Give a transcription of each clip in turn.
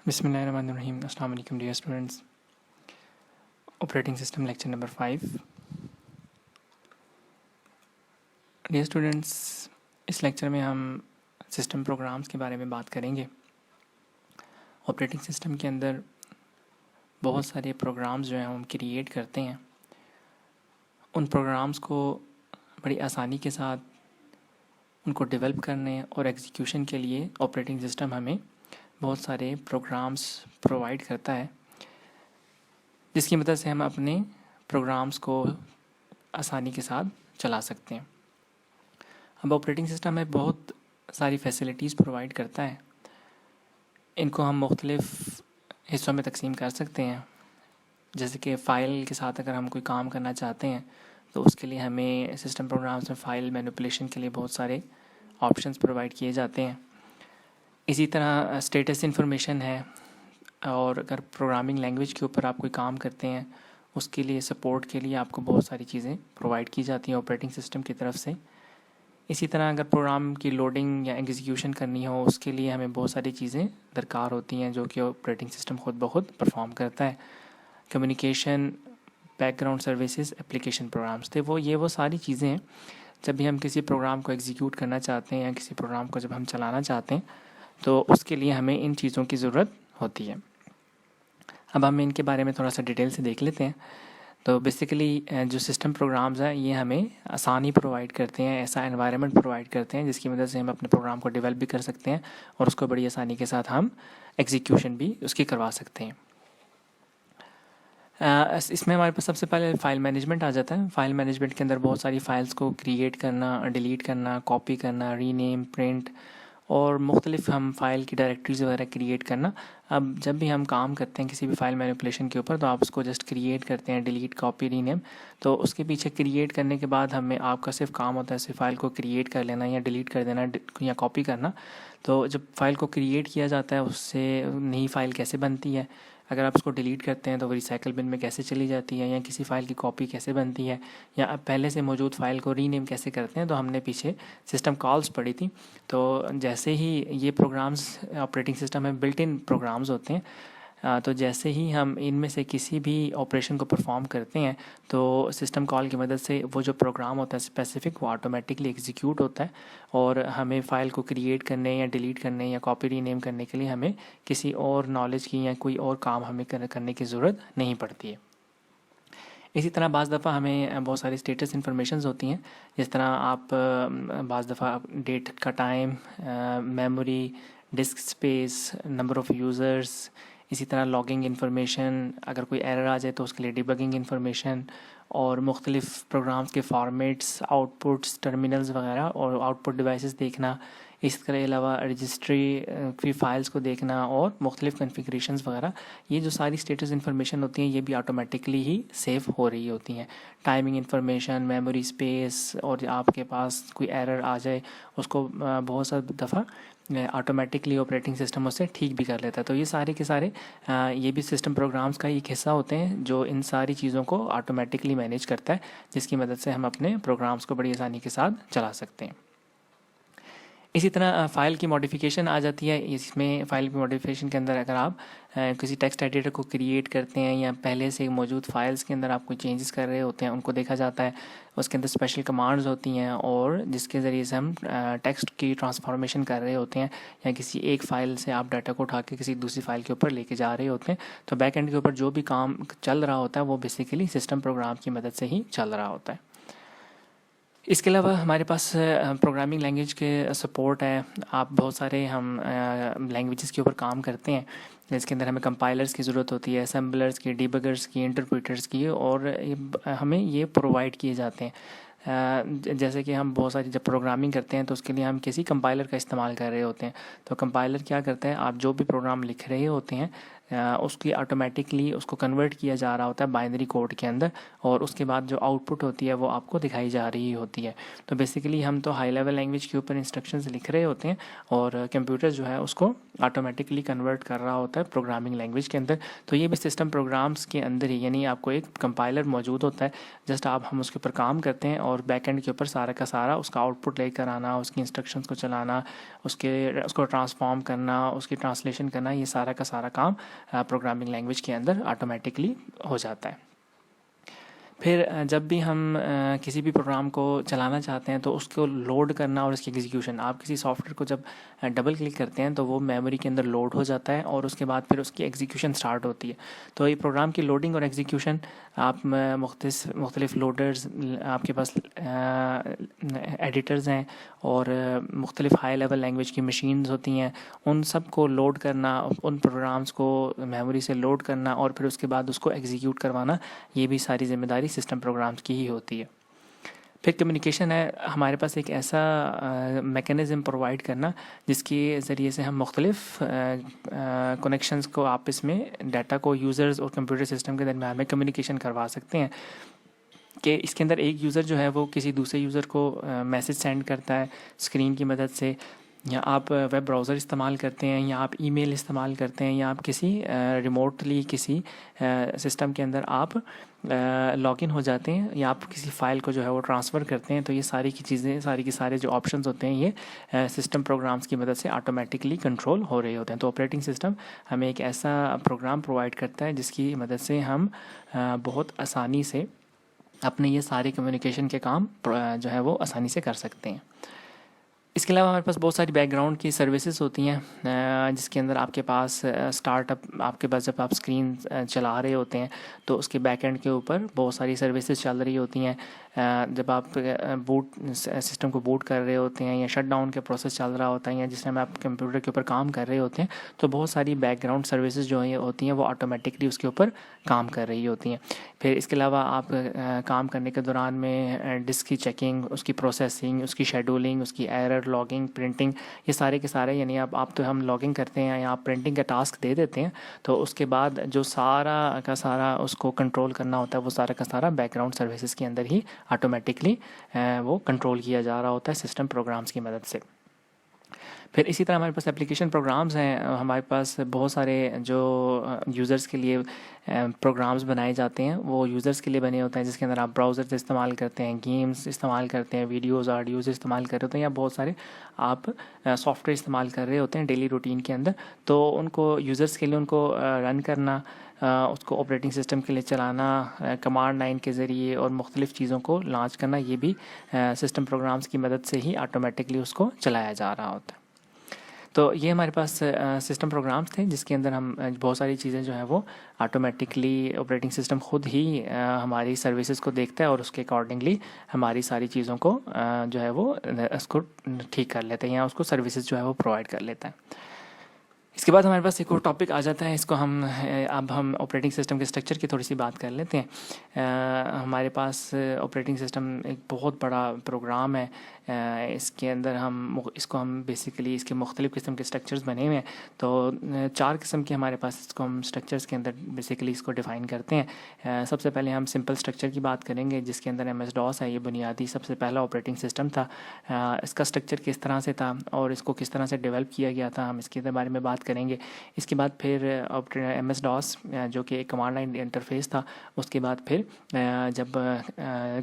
बिस्मिल्लाहिर्रहमानिर्रहीम। अस्सलाम वालेकुम dear students. Operating system lecture number 5। Dear students, इस लेक्चर में हम सिस्टम प्रोग्राम्स के बारे में बात करेंगे। ऑपरेटिंग सिस्टम के अंदर बहुत सारे प्रोग्राम्स जो हैं हम क्रिएट करते हैं। उन प्रोग्राम्स को बड़ी आसानी के साथ उनको डेवलप करने और एग्जीक्यूशन के लिए ऑपरेटिंग सिस्टम हमें बहुत सारे प्रोग्राम्स प्रोवाइड करता है, जिसकी मदद से हम अपने प्रोग्राम्स को आसानी के साथ चला सकते हैं। अब ऑपरेटिंग सिस्टम में बहुत सारी फैसिलिटीज़ प्रोवाइड करता है। इनको हम मुख्तलिफ़ हिस्सों में तकसीम कर सकते हैं। जैसे कि फ़ाइल के साथ अगर हम कोई काम करना चाहते हैं तो उसके लिए हमें सिस्टम प्रोग्राम्स में फ़ाइल मैनिपुलेशन के लिए बहुत सारे ऑप्शंस प्रोवाइड किए जाते हैं। इसी तरह स्टेटस इंफॉर्मेशन है, और अगर प्रोग्रामिंग लैंग्वेज के ऊपर आप कोई काम करते हैं उसके लिए सपोर्ट के लिए आपको बहुत सारी चीज़ें प्रोवाइड की जाती हैं ऑपरेटिंग सिस्टम की तरफ से। इसी तरह अगर प्रोग्राम की लोडिंग या एग्जीक्यूशन करनी हो उसके लिए हमें बहुत सारी चीज़ें दरकार होती हैं जो कि ऑपरेटिंग सिस्टम खुद ब खुद परफॉर्म करता है। Communication, background services, application programs थे वो सारी चीज़ें हैं। जब भी हम किसी प्रोग्राम को एग्जीक्यूट करना चाहते हैं या किसी प्रोग्राम को जब हम चलाना चाहते हैं तो उसके लिए हमें इन चीज़ों की ज़रूरत होती है। अब हम इनके बारे में थोड़ा सा डिटेल से देख लेते हैं। तो बेसिकली जो सिस्टम प्रोग्राम्स हैं ये हमें आसानी प्रोवाइड करते हैं, ऐसा एनवायरनमेंट प्रोवाइड करते हैं जिसकी मदद से हम अपने प्रोग्राम को डेवलप भी कर सकते हैं और उसको बड़ी आसानी के साथ हम एग्जीक्यूशन भी उसकी करवा सकते हैं। इसमें हमारे पास सबसे पहले फ़ाइल मैनेजमेंट आ जाता है। फ़ाइल मैनेजमेंट के अंदर बहुत सारी फ़ाइल्स को क्रिएट करना, डिलीट करना, कॉपी करना, रीनेम, प्रिंट और मुख्तलिफ़ हम फ़ाइल की डायरेक्टरीज़ वगैरह क्रिएट करना। अब जब भी हम काम करते हैं किसी भी फ़ाइल मैनिपुलेशन के ऊपर तो आप उसको जस्ट क्रिएट करते हैं, डिलीट, कॉपी, रीनेम। तो उसके पीछे क्रिएट करने के बाद हमें आपका सिर्फ काम होता है सिर्फ फ़ाइल को क्रिएट कर लेना या डिलीट कर देना या कॉपी करना। तो जब फ़ाइल को क्रिएट किया जाता है उससे नई फ़ाइल कैसे बनती है, अगर आप उसको डिलीट करते हैं तो वो रिसाइकल बिन में कैसे चली जाती है, या किसी फ़ाइल की कॉपी कैसे बनती है, या अब पहले से मौजूद फ़ाइल को रीनेम कैसे करते हैं, तो हमने पीछे सिस्टम कॉल्स पढ़ी थी। तो जैसे ही ये प्रोग्राम्स ऑपरेटिंग सिस्टम में बिल्ट इन प्रोग्राम्स होते हैं, तो जैसे ही हम इनमें से किसी भी ऑपरेशन को परफॉर्म करते हैं तो सिस्टम कॉल की मदद से वो जो प्रोग्राम होता है स्पेसिफिक वो ऑटोमेटिकली एग्जीक्यूट होता है और हमें फ़ाइल को क्रिएट करने या डिलीट करने या कॉपी रीनेम करने के लिए हमें किसी और नॉलेज की या कोई और काम हमें करने की ज़रूरत नहीं पड़ती है। इसी तरह बाज़ दफ़ा हमें बहुत सारी स्टेटस इन्फॉर्मेशंस होती हैं, जिस तरह आप बाज़ दफ़ा डेट का time, memory, disc space, number of users, इसी तरह लॉगिंग इन्फॉर्मेशन, अगर कोई एरर आ जाए तो उसके लिए डिबगिंग इन्फॉर्मेशन और मुख्तलिफ़ प्रोग्राम्स के फॉर्मेट्स, आउटपुट्स, टर्मिनल्स वगैरह और आउटपुट डिवाइसेस देखना। इसके अलावा रजिस्ट्री की फ़ाइल्स को देखना और मुख्तलिफ़ कॉन्फ़िगरेशंस वगैरह, ये जो सारी स्टेटस इन्फॉर्मेशन होती हैं ये भी ऑटोमेटिकली ही सेव हो रही होती हैं। टाइमिंग इन्फॉर्मेशन, मेमोरी स्पेस, और आपके पास कोई एरर आ जाए उसको बहुत सा दफ़ा ऑटोमेटिकली ऑपरेटिंग सिस्टम उससे ठीक भी कर लेता है। तो ये सारे के सारे ये भी सिस्टम प्रोग्राम्स का एक हिस्सा होते हैं जो इन सारी चीज़ों को ऑटोमेटिकली मैनेज करता है, जिसकी मदद से हम अपने प्रोग्राम्स को बड़ी आसानी के साथ चला सकते हैं। इसी तरह फ़ाइल की मॉडिफिकेशन आ जाती है। इसमें फ़ाइल की मॉडिफिकेशन के अंदर अगर आप किसी टेक्स्ट एडिटर को क्रिएट करते हैं या पहले से मौजूद फ़ाइल्स के अंदर आप कोई चेंजेस कर रहे होते हैं उनको देखा जाता है। उसके अंदर स्पेशल कमांड्स होती हैं और जिसके ज़रिए से हम टेक्स्ट की ट्रांसफॉर्मेशन कर रहे होते हैं या किसी एक फ़ाइल से आप डाटा को उठा के किसी दूसरी फ़ाइल के ऊपर लेके जा रहे होते हैं। तो बैक एंड के ऊपर जो भी काम चल रहा होता है वो बेसिकली सिस्टम प्रोग्राम की मदद से ही चल रहा होता है। इसके अलावा हमारे पास प्रोग्रामिंग लैंग्वेज के सपोर्ट है। आप बहुत सारे हम लैंग्वेजेस के ऊपर काम करते हैं जिसके अंदर हमें कंपाइलर्स की ज़रूरत होती है, असेंबलर्स की, डिबगर्स की, इंटरप्रेटर्स की, और हमें ये प्रोवाइड किए जाते हैं। जैसे कि हम बहुत सारी जब प्रोग्रामिंग करते हैं तो उसके लिए हम किसी कंपाइलर का इस्तेमाल कर रहे होते हैं। तो कंपाइलर क्या करता है, आप जो भी प्रोग्राम लिख रहे होते हैं उसकी ऑटोमेटिकली उसको कन्वर्ट किया जा रहा होता है बाइनरी कोड के अंदर, और उसके बाद जो आउटपुट होती है वो आपको दिखाई जा रही होती है। तो बेसिकली हम तो हाई लेवल लैंग्वेज के ऊपर इंस्ट्रक्शंस लिख रहे होते हैं और कंप्यूटर जो है उसको ऑटोमेटिकली कन्वर्ट कर रहा होता है प्रोग्रामिंग लैंग्वेज के अंदर। तो ये भी सिस्टम प्रोग्राम्स के अंदर ही, यानी आपको एक कंपाइलर मौजूद होता है, जस्ट हम उसके ऊपर काम करते हैं और बैक एंड के ऊपर सारा का सारा उसका आउटपुट लेकर आना, उसकी इंस्ट्रक्शंस को चलाना, उसको ट्रांसफॉर्म करना, उसकी ट्रांसलेशन करना, ये सारा का सारा काम प्रोग्रामिंग लैंग्वेज के अंदर ऑटोमेटिकली हो जाता है। फिर जब भी हम किसी भी प्रोग्राम को चलाना चाहते हैं तो उसको लोड करना और उसकी एग्जीक्यूशन, आप किसी सॉफ्टवेयर को जब डबल क्लिक करते हैं तो वो मेमोरी के अंदर लोड हो जाता है और उसके बाद फिर उसकी एग्जीक्यूशन स्टार्ट होती है। तो ये प्रोग्राम की लोडिंग और एग्जीक्यूशन आप मुख्तलिफ लोडर्स, आपके पास एडिटर्स हैं और मुख्तलिफ हाई लेवल लैंग्वेज की मशीन्स होती हैं, उन सब को लोड करना, उन प्रोग्राम्स को मेमोरी से लोड करना और फिर उसके बाद उसको एग्जीक्यूट करवाना, ये भी सारी जिम्मेदारी सिस्टम प्रोग्राम्स की ही होती है। फिर कम्युनिकेशन है, हमारे पास एक ऐसा मैकेनिज़्म प्रोवाइड करना जिसके ज़रिए से हम मुख्तलिफ कनेक्शंस को आपस में, डाटा को यूज़र्स और कंप्यूटर सिस्टम के दरमियान में कम्युनिकेशन करवा सकते हैं। कि इसके अंदर एक यूज़र जो है वो किसी दूसरे यूज़र को मैसेज सेंड करता है स्क्रीन की मदद से, या आप वेब ब्राउज़र इस्तेमाल करते हैं, या आप ईमेल इस्तेमाल करते हैं, या आप किसी रिमोटली किसी सिस्टम के अंदर आप लॉगिन हो जाते हैं, या आप किसी फ़ाइल को जो है वो ट्रांसफ़र करते हैं। तो ये सारी की चीज़ें, सारी के सारे जो ऑप्शंस होते हैं ये सिस्टम प्रोग्राम्स की मदद से ऑटोमेटिकली कंट्रोल हो रहे होते हैं। तो ऑपरेटिंग सिस्टम हमें एक ऐसा प्रोग्राम प्रोवाइड करता है जिसकी मदद से हम बहुत आसानी से अपने ये सारे कम्युनिकेशन के काम जो है वो आसानी से कर सकते हैं। इसके अलावा हमारे पास बहुत सारी बैकग्राउंड की सर्विसेज होती हैं जिसके अंदर आपके पास आपके पास जब आप स्क्रीन चला रहे होते हैं तो उसके बैक एंड के ऊपर बहुत सारी सर्विसेज चल रही होती हैं। जब आप सिस्टम को बूट कर रहे होते हैं या शट डाउन के प्रोसेस चल रहा होता है, या जिस टाइम आप कंप्यूटर के ऊपर काम कर रहे होते हैं, तो बहुत सारी बैकग्राउंड सर्विसेज जो होती हैं वो ऑटोमेटिकली उसके ऊपर काम कर रही होती हैं। फिर इसके अलावा आप काम करने के दौरान में डिस्क की चेकिंग, उसकी प्रोसेसिंग, उसकी शेड्यूलिंग, उसकी एरर लॉगिंग, प्रिंटिंग, ये सारे के सारे, यानी आप तो हम लॉगिंग करते हैं या आप प्रिंटिंग का टास्क दे देते हैं, तो उसके बाद जो सारा का सारा उसको कंट्रोल करना होता है वो सारा का सारा बैकग्राउंड सर्विसेज के अंदर ही ऑटोमेटिकली वो कंट्रोल किया जा रहा होता है सिस्टम प्रोग्राम्स की मदद से। फिर इसी तरह हमारे पास एप्लीकेशन प्रोग्राम्स हैं, हमारे पास बहुत सारे जो यूज़र्स के लिए प्रोग्राम्स बनाए जाते हैं वो यूज़र्स के लिए बने होते हैं, जिसके अंदर आप ब्राउज़र इस्तेमाल करते हैं, गेम्स इस्तेमाल करते हैं, वीडियोज़ ऑडियोज़ इस्तेमाल कर रहे होते हैं, या बहुत सारे आप सॉफ्टवेयर इस्तेमाल कर रहे होते हैं डेली रूटीन के अंदर। तो उनको यूज़र्स के लिए उनको रन करना, उसको ऑपरेटिंग सिस्टम के लिए चलाना कमांड लाइन के ज़रिए और मुख्तलिफ़ चीज़ों को लॉन्च करना, ये भी सिस्टम प्रोग्राम्स की मदद से ही ऑटोमेटिकली उसको चलाया जा रहा होता है। तो ये हमारे पास सिस्टम प्रोग्राम्स थे जिसके अंदर हम बहुत सारी चीज़ें जो है वो ऑटोमेटिकली ऑपरेटिंग सिस्टम खुद ही हमारी सर्विसेज को देखता है और उसके अकॉर्डिंगली हमारी सारी चीज़ों को जो है वो उसको ठीक कर लेते हैं या उसको सर्विसेज जो है वो प्रोवाइड कर लेता है। इसके बाद हमारे पास एक और टॉपिक आ जाता है, इसको अब हम ऑपरेटिंग सिस्टम के स्ट्रक्चर की थोड़ी सी बात कर लेते हैं। हमारे पास ऑपरेटिंग सिस्टम एक बहुत बड़ा प्रोग्राम है, इसके अंदर इसको हम बेसिकली इसके मुख्तलिफ़ किस्म के स्ट्रक्चर्स बने हुए हैं। तो 4 किस्म के हमारे पास इसको हम स्ट्रक्चर्स के अंदर बेसिकली इसको डिफ़ाइन करते हैं। सबसे पहले हम सिंपल स्ट्रक्चर की बात करेंगे जिसके अंदर MS-DOS है, ये बुनियादी सबसे पहला ऑपरेटिंग सिस्टम था। इसका स्ट्रक्चर किस तरह से था और इसको किस तरह से डेवलप किया गया था, हम इसके बारे में बात करेंगे। इसके बाद फिर MS-DOS जो कि एक कमांड लाइन इंटरफेस था, उसके बाद फिर जब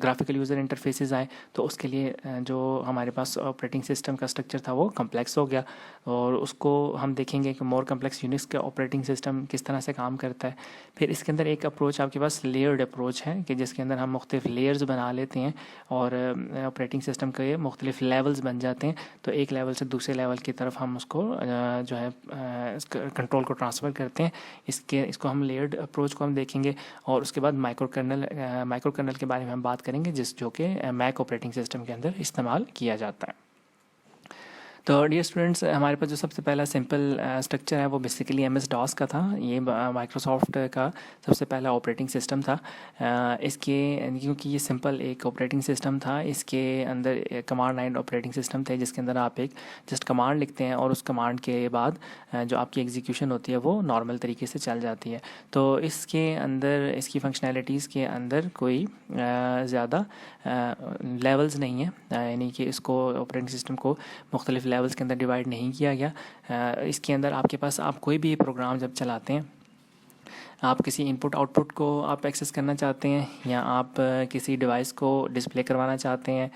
ग्राफिकल यूज़र इंटरफेसेस आए तो उसके लिए जो हमारे पास ऑपरेटिंग सिस्टम का स्ट्रक्चर था वो कम्प्लेक्स हो गया, और उसको हम देखेंगे कि मोर कम्प्लेक्स यूनिक्स का ऑपरेटिंग सिस्टम किस तरह से काम करता है। फिर इसके अंदर एक अप्रोच आपके पास लेयर्ड अप्रोच है कि जिसके अंदर हम मुख्तलिफ लेयर्स बना लेते हैं और ऑपरेटिंग सिस्टम के मुख्तलिफ लेवल्स बन जाते हैं। तो एक लेवल से दूसरे लेवल की तरफ हम उसको जो है कंट्रोल को ट्रांसफ़र करते हैं। इसको हम लेयर्ड अप्रोच को हम देखेंगे, और उसके बाद माइक्रो कर्नल के बारे में हम बात करेंगे जो कि मैक ऑपरेटिंग सिस्टम के अंदर इस्तेमाल किया जाता है। तो डियर स्टूडेंट्स, हमारे पास जो सबसे पहला सिंपल स्ट्रक्चर है वो बेसिकली एम एस डॉस का था। ये माइक्रोसॉफ्ट का सबसे पहला ऑपरेटिंग सिस्टम था। इसके क्योंकि ये सिंपल एक ऑपरेटिंग सिस्टम था, इसके अंदर कमांड लाइन ऑपरेटिंग सिस्टम थे जिसके अंदर आप एक जस्ट कमांड लिखते हैं और उस कमांड के बाद जो आपकी एग्जीक्यूशन होती है वो नॉर्मल तरीके से चल जाती है। तो इसके अंदर इसकी फंक्शनैलिटीज़ के अंदर कोई ज़्यादा लेवल्स नहीं है, यानी कि इसको ऑपरेटिंग सिस्टम को मुख्तलिफ लेवल्स के अंदर डिवाइड नहीं किया गया। इसके अंदर आपके पास आप कोई भी प्रोग्राम जब चलाते हैं, आप किसी इनपुट आउटपुट को आप एक्सेस करना चाहते हैं या आप किसी डिवाइस को डिस्प्ले करवाना चाहते हैं,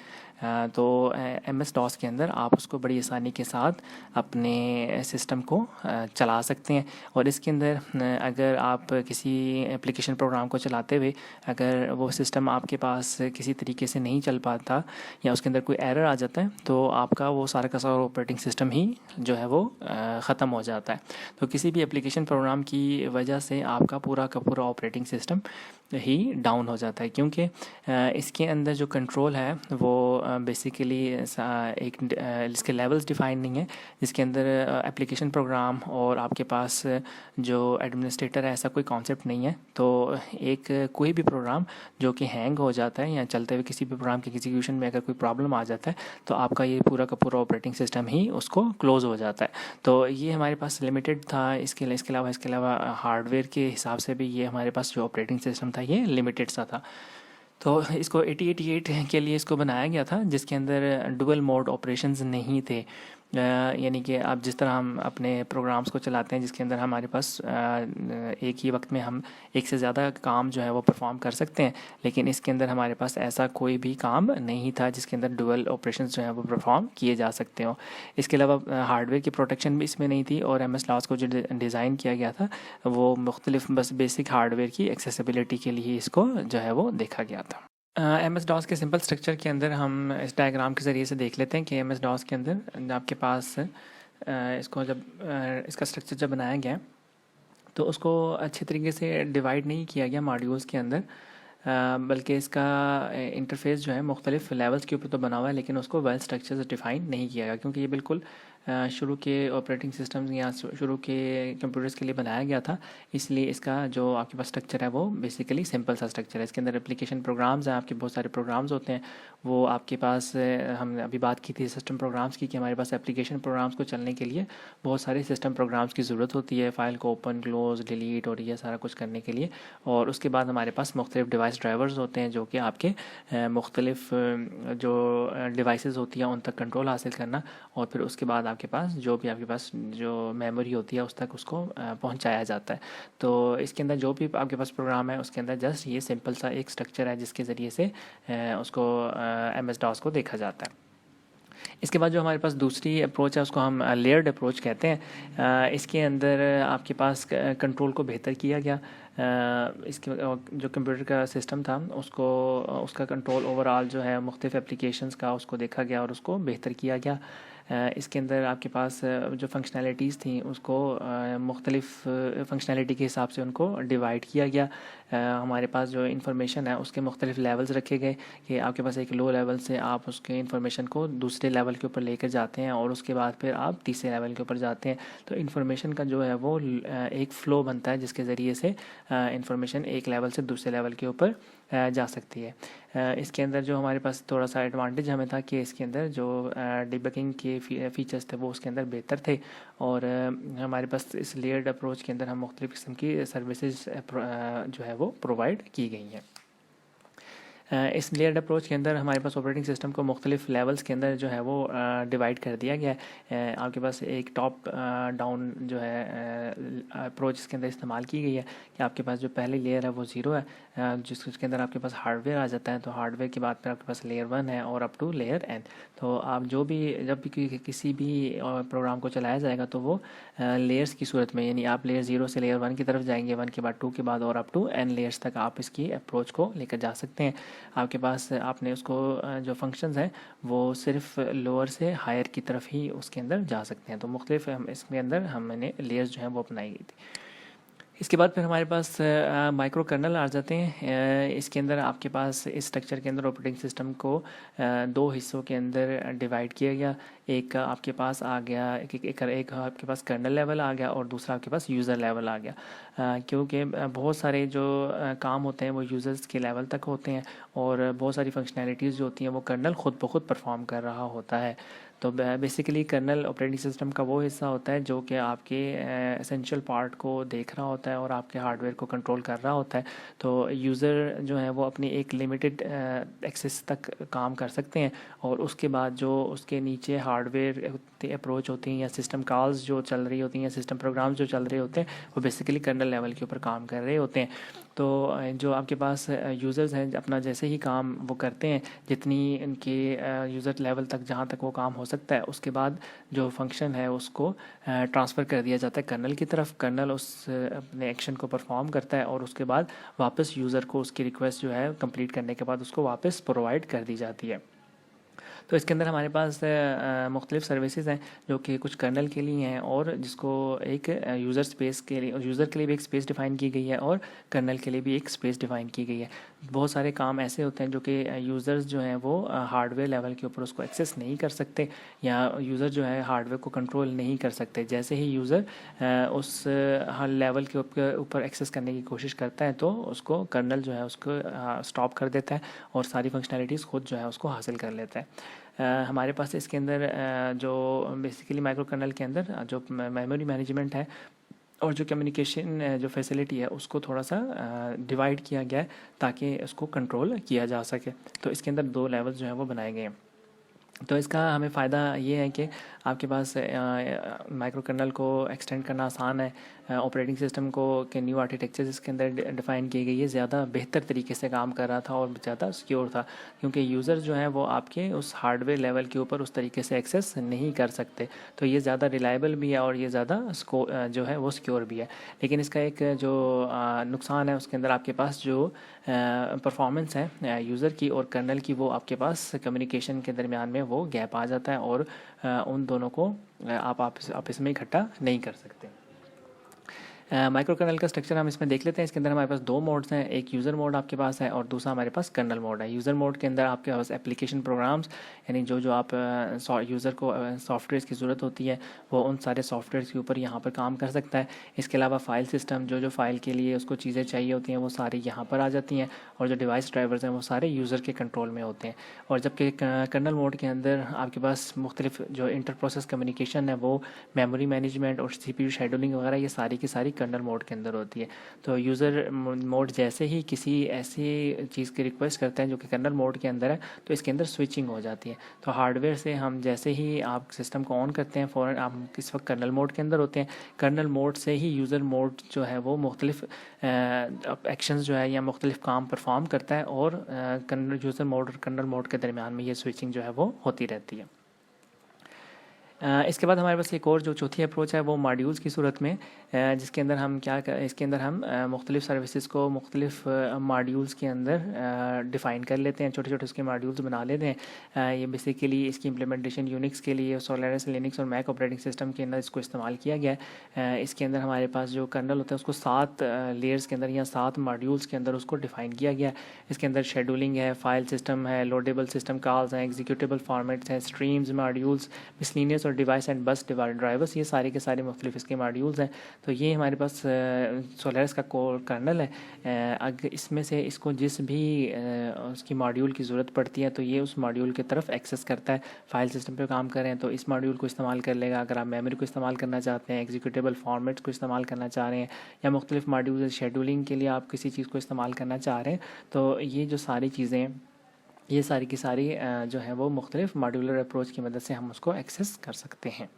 तो एम एस डॉस के अंदर आप उसको बड़ी आसानी के साथ अपने सिस्टम को चला सकते हैं। और इसके अंदर अगर आप किसी एप्लीकेशन प्रोग्राम को चलाते हुए अगर वो सिस्टम आपके पास किसी तरीके से नहीं चल पाता या उसके अंदर कोई एरर आ जाता है तो आपका वो सारा का सारा ऑपरेटिंग सिस्टम ही जो है वो ख़त्म हो जाता है। तो किसी भी एप्लीकेशन प्रोग्राम की वजह से आपका पूरा का पूरा ऑपरेटिंग सिस्टम ही डाउन हो जाता है, क्योंकि इसके अंदर जो कंट्रोल है वो बेसिकली एक इसके लेवल्स डिफाइन नहीं है, जिसके अंदर एप्लीकेशन प्रोग्राम और आपके पास जो एडमिनिस्ट्रेटर है ऐसा कोई कॉन्सेप्ट नहीं है। तो एक कोई भी प्रोग्राम जो कि हैंग हो जाता है या चलते हुए किसी भी प्रोग्राम के एग्जीक्यूशन में अगर कोई प्रॉब्लम आ जाता है तो आपका ये पूरा का पूरा ऑपरेटिंग सिस्टम ही उसको क्लोज़ हो जाता है। तो ये हमारे पास लिमिटेड था। इसके अलावा हार्डवेयर के हिसाब से भी ये हमारे पास जो ऑपरेटिंग सिस्टम था ये लिमिटेड सा था। तो इसको 8088 के लिए इसको बनाया गया था, जिसके अंदर डुअल मोड ऑपरेशंस नहीं थे। यानी कि आप जिस तरह हम अपने प्रोग्राम्स को चलाते हैं जिसके अंदर हमारे पास एक ही वक्त में हम एक से ज़्यादा काम जो है वो परफॉर्म कर सकते हैं, लेकिन इसके अंदर हमारे पास ऐसा कोई भी काम नहीं था जिसके अंदर डुअल ऑपरेशंस जो है वो परफॉर्म किए जा सकते हो। इसके अलावा हार्डवेयर की प्रोटेक्शन भी इसमें नहीं थी और एम एस डॉस को जो डिज़ाइन किया गया था वो मुख्तलिफ बस बेसिक हार्डवेयर की एक्सेसिबिलिटी के लिए इसको जो है वो देखा गया था। एम एस डॉस के सिंपल स्ट्रक्चर के अंदर हम इस डायग्राम के ज़रिए से देख लेते हैं कि एम एस डॉस के अंदर आपके पास इसको जब इसका स्ट्रक्चर जब बनाया गया तो उसको अच्छे तरीके से डिवाइड नहीं किया गया मॉड्यूल्स के अंदर, बल्कि इसका इंटरफेस जो है मुख्तलिफ लेवल्स के ऊपर तो बना हुआ है, लेकिन उसको वेल स्ट्रक्चर से डिफ़ाइन नहीं किया गया, क्योंकि ये बिल्कुल शुरू के ऑपरेटिंग सिस्टम्स या शुरू के कंप्यूटर्स के लिए बनाया गया था। इसलिए इसका जो आपके पास स्ट्रक्चर है वो बेसिकली सिंपल सा स्ट्रक्चर है। इसके अंदर एप्लीकेशन प्रोग्राम्स हैं, आपके बहुत सारे प्रोग्राम्स होते हैं। वो आपके पास हमने अभी बात की थी सिस्टम प्रोग्राम्स की कि हमारे पास एप्लीकेशन प्रोग्राम्स को चलने के लिए बहुत सारे सिस्टम प्रोग्राम्स की ज़रूरत होती है, फ़ाइल को ओपन क्लोज़ डिलीट और ये सारा कुछ करने के लिए। और उसके बाद हमारे पास मुख्तलिफ डिवाइस ड्राइवर्स होते हैं जो कि आपके मुख्तलिफ जो डिवाइसेस होती हैं उन तक कंट्रोल हासिल करना और फिर उसके बाद आपके पास जो मेमोरी होती है उस तक उसको पहुंचाया जाता है। तो इसके अंदर जो भी आपके पास प्रोग्राम है उसके अंदर जस्ट ये सिंपल सा एक स्ट्रक्चर है जिसके ज़रिए से उसको एम एस डॉस को देखा जाता है। इसके बाद जो हमारे पास दूसरी अप्रोच है उसको हम लेयर्ड अप्रोच कहते हैं। इसके अंदर आपके पास कंट्रोल को बेहतर किया गया। इसके जो कंप्यूटर का सिस्टम था उसका कंट्रोल ओवरऑल जो है मुख्तलिफ एप्लीकेशंस का उसको देखा गया और उसको बेहतर किया गया। इसके अंदर आपके पास जो फंक्शनैलिटीज़ थी उसको मुख्तलिफ फंक्शनैलिटी के हिसाब से उनको डिवाइड किया गया। हमारे पास जो इन्फॉर्मेशन है उसके मुख्तलिफ लेवल्स रखे गए कि आपके पास एक लो लेवल से आप उसके इन्फॉर्मेशन को दूसरे लेवल के ऊपर लेकर जाते हैं और उसके बाद फिर आप तीसरे लेवल के ऊपर जाते हैं। तो इन्फॉर्मेशन का जो है वो एक फ़्लो बनता है जिसके ज़रिए से इन्फॉर्मेशन एक लेवल से दूसरे लेवल के ऊपर जा सकती है। इसके अंदर जो हमारे पास थोड़ा सा एडवांटेज हमें था कि इसके अंदर जो डिबगिंग के फीचर्स थे वो उसके अंदर बेहतर थे और हमारे पास इस लेयर्ड अप्रोच के अंदर हम मुख्तलिफ किस्म की सर्विसेज जो है वो प्रोवाइड की गई हैं। इस लेयर्ड अप्रोच के अंदर हमारे पास ऑपरेटिंग सिस्टम को मुख्तलिफ लेवल्स के अंदर जो है वो डिवाइड कर दिया गया है। आपके पास एक टॉप डाउन जो है अप्रोच इसके अंदर इस्तेमाल की गई है कि आपके पास जो पहली लेयर है वो ज़ीरो है, जिसके अंदर आपके पास हार्डवेयर आ जाता है। तो हार्डवेयर के बाद फिर आपके पास लेयर 1 है और अप टू लेयर n। तो आप जब भी किसी भी प्रोग्राम को चलाया जाएगा तो वो लेयर्स की सूरत में, यानी आप लेयर 0 से लेयर 1 की तरफ जाएंगे, 1 के बाद 2 के बाद और अप टू n लेयर्स तक आप इसकी अप्रोच को लेकर जा सकते हैं। आपके पास आपने उसको जो फंक्शंस हैं वो सिर्फ लोअर से हायर की तरफ ही उसके अंदर जा सकते हैं। तो मुख्तलिफ इसके अंदर हमने लेयर्स जो हैं वो अपनाई गई थी। इसके बाद फिर हमारे पास माइक्रो कर्नल आ जाते हैं। इसके अंदर आपके पास इस स्ट्रक्चर के अंदर ऑपरेटिंग सिस्टम को दो हिस्सों के अंदर डिवाइड किया गया। एक आपके पास आ गया, एक आपके पास कर्नल लेवल आ गया और दूसरा आपके पास यूज़र लेवल आ गया। क्योंकि बहुत सारे जो काम होते हैं वो यूज़र्स के लेवल तक होते हैं और बहुत सारी फंक्शनैलिटीज़ जो होती हैं वो कर्नल ख़ुद ब खुद परफॉर्म कर रहा होता है। तो बेसिकली कर्नल ऑपरेटिंग सिस्टम का वो हिस्सा होता है जो कि आपके एसेंशियल पार्ट को देख रहा होता है और आपके हार्डवेयर को कंट्रोल कर रहा होता है। तो यूज़र जो है वो अपनी एक लिमिटेड एक्सेस तक काम कर सकते हैं और उसके बाद जो उसके नीचे हार्डवेयर अप्रोच होती हैं या सिस्टम कॉल्स जो चल रही होती हैं या सिस्टम प्रोग्राम्स जो चल रहे होते हैं वो बेसिकली कर्नल लेवल के ऊपर काम कर रहे होते हैं। तो जो आपके पास यूज़र्स हैं अपना जैसे ही काम वो करते हैं, जितनी इनके यूज़र लेवल तक जहाँ तक वो काम हो सकता है, उसके बाद जो फंक्शन है उसको ट्रांसफ़र कर दिया जाता है कर्नल की तरफ। कर्नल उस अपने एक्शन को परफॉर्म करता है और उसके बाद वापस यूज़र को उसकी रिक्वेस्ट जो है कंप्लीट करने के बाद उसको वापस प्रोवाइड कर दी जाती है। तो इसके अंदर हमारे पास मुख्तलिफ़ सर्विसेज हैं जो कि कुछ कर्नल के लिए हैं और जिसको एक यूज़र स्पेस के लिए, यूज़र के लिए भी एक स्पेस डिफ़ाइन की गई है और कर्नल के लिए भी एक स्पेस डिफ़ाइन की गई है। बहुत सारे काम ऐसे होते हैं जो कि यूज़र्स जो हैं वो हार्डवेयर लेवल के ऊपर उसको एक्सेस नहीं कर सकते या यूज़र जो है हार्डवेयर को कंट्रोल नहीं कर सकते। जैसे ही यूज़र उस हर लेवल के ऊपर एक्सेस करने की कोशिश करता है तो उसको कर्नल जो है उसको स्टॉप कर देता है और सारी फंक्शनैलिटीज़ खुद जो है उसको हासिल कर लेता है। हमारे पास इसके अंदर जो बेसिकली माइक्रो कर्नल के अंदर जो मेमोरी मैनेजमेंट है और जो कम्युनिकेशन जो फैसिलिटी है उसको थोड़ा सा डिवाइड किया गया है ताकि उसको कंट्रोल किया जा सके। तो इसके अंदर दो लेवल्स जो हैं वो बनाए गए हैं। तो इसका हमें फ़ायदा ये है कि आपके पास माइक्रो कर्नल को एक्सटेंड करना आसान है। ऑपरेटिंग सिस्टम को के न्यू आर्किटेक्चर इसके अंदर डिफ़ाइन की गई है, ज़्यादा बेहतर तरीके से काम कर रहा था और ज़्यादा सिक्योर था क्योंकि यूज़र जो है वो आपके उस हार्डवेयर लेवल के ऊपर उस तरीके से एक्सेस नहीं कर सकते। तो ये ज़्यादा रिलायबल भी है और ये ज़्यादा जो है वो सिक्योर भी है। लेकिन इसका एक जो नुकसान है उसके अंदर आपके पास जो परफॉर्मेंस है यूज़र की और कर्नल की, वो आपके पास कम्युनिकेशन के दरमियान में वो गैप आ जाता है और उन दोनों को आप आपस में इकट्ठा नहीं कर सकते। माइक्रो कर्नल का स्ट्रक्चर हम इसमें देख लेते हैं। इसके अंदर हमारे पास दो मोड्स हैं, एक यूज़र मोड आपके पास है और दूसरा हमारे पास कर्नल मोड है। यूज़र मोड के अंदर आपके पास एप्लीकेशन प्रोग्राम्स यानी जो आप यूज़र को सॉफ्टवेयर की ज़रूरत होती है वो उन सारे सॉफ्टवेयर के ऊपर यहाँ पर काम कर सकता है। इसके अलावा फ़ाइल सिस्टम जो फ़ाइल के लिए उसको चीज़ें चाहिए होती हैं वो सारी यहाँ पर आ जाती हैं और जो डिवाइस ड्राइवर्स हैं वो सारे यूज़र के कंट्रोल में होते हैं। और जबकि कर्नल मोड के अंदर आपके पास मुख्तलिफ जो इंटर प्रोसेस कम्युनिकेशन है वो मेमोरी मैनेजमेंट और CPU शेड्यूलिंग वगैरह ये सारी की सारी कर्नल मोड के अंदर होती है। तो यूज़र मोड जैसे ही किसी ऐसी चीज़ की रिक्वेस्ट करते हैं जो कि कर्नल मोड के अंदर है तो इसके अंदर स्विचिंग हो जाती है। तो हार्डवेयर से हम जैसे ही आप सिस्टम को ऑन करते हैं फ़ौरन आप इस वक्त कर्नल मोड के अंदर होते हैं। कर्नल मोड से ही यूज़र मोड जो है वो मुख्तलिफ एक्शंस जो है या मुख्तलिफ काम परफॉर्म करता है और कर्नल यूज़र मोड और कर्नल मोड के दरमियान में ये स्विचिंग जो है वो होती रहती है। इसके बाद हमारे पास एक और जो चौथी अप्रोच है वो मॉड्यूल्स की सूरत में, जिसके अंदर हम इसके अंदर हम मुख्तलिफ़ सर्विसेज को मुख्तलिफ़ मॉड्यूल्स के अंदर डिफ़ाइन कर लेते हैं, छोटे छोटे उसके मॉड्यूल्स बना लेते हैं। ये बेसिकली इसकी इम्प्लीमेंटेशन यूनिक्स के लिए, सोलारिस, लिनक्स और मैक ऑपरेटिंग सिस्टम के अंदर इसको इस्तेमाल किया गया है। इसके अंदर हमारे पास जो कर्नल होता है उसको 7 लेयर्स के अंदर या 7 मॉड्यूल्स के अंदर उसको डिफ़ाइन किया गया है। इसके अंदर शेड्यूलिंग है, फाइल सिस्टम है, लोडेबल सिस्टम कॉल्स हैं, एग्जीक्यूटेबल फॉर्मेट्स हैं, स्ट्रीम्स, मॉड्यूल्स, मिसलिनियस और डिवाइस एंड बस ड्राइवर्स, ये सारे के सारे मुख्तलिफ इसके मॉड्यूल्स हैं। तो ये हमारे पास सोलारिस का कोर कर्नल है। अगर इसमें से इसको जिस भी उसकी मॉड्यूल की ज़रूरत पड़ती है तो ये उस मॉड्यूल की तरफ एक्सेस करता है। फाइल सिस्टम पे काम कर रहे हैं तो इस मॉड्यूल को इस्तेमाल कर लेगा। अगर आप मेमोरी को इस्तेमाल करना चाहते हैं, एग्जीक्यूटेबल फॉर्मेट्स को इस्तेमाल करना चाह रहे हैं या मुख्तलिफ मॉड्यूल शेड्यूलिंग के लिए आप किसी चीज़ को इस्तेमाल करना चाह रहे हैं तो ये जो सारी चीज़ें हैं ये सारी की सारी जो है वो मुख्तलिफ मॉड्यूलर अप्रोच की मदद से हम उसको एक्सेस कर सकते हैं।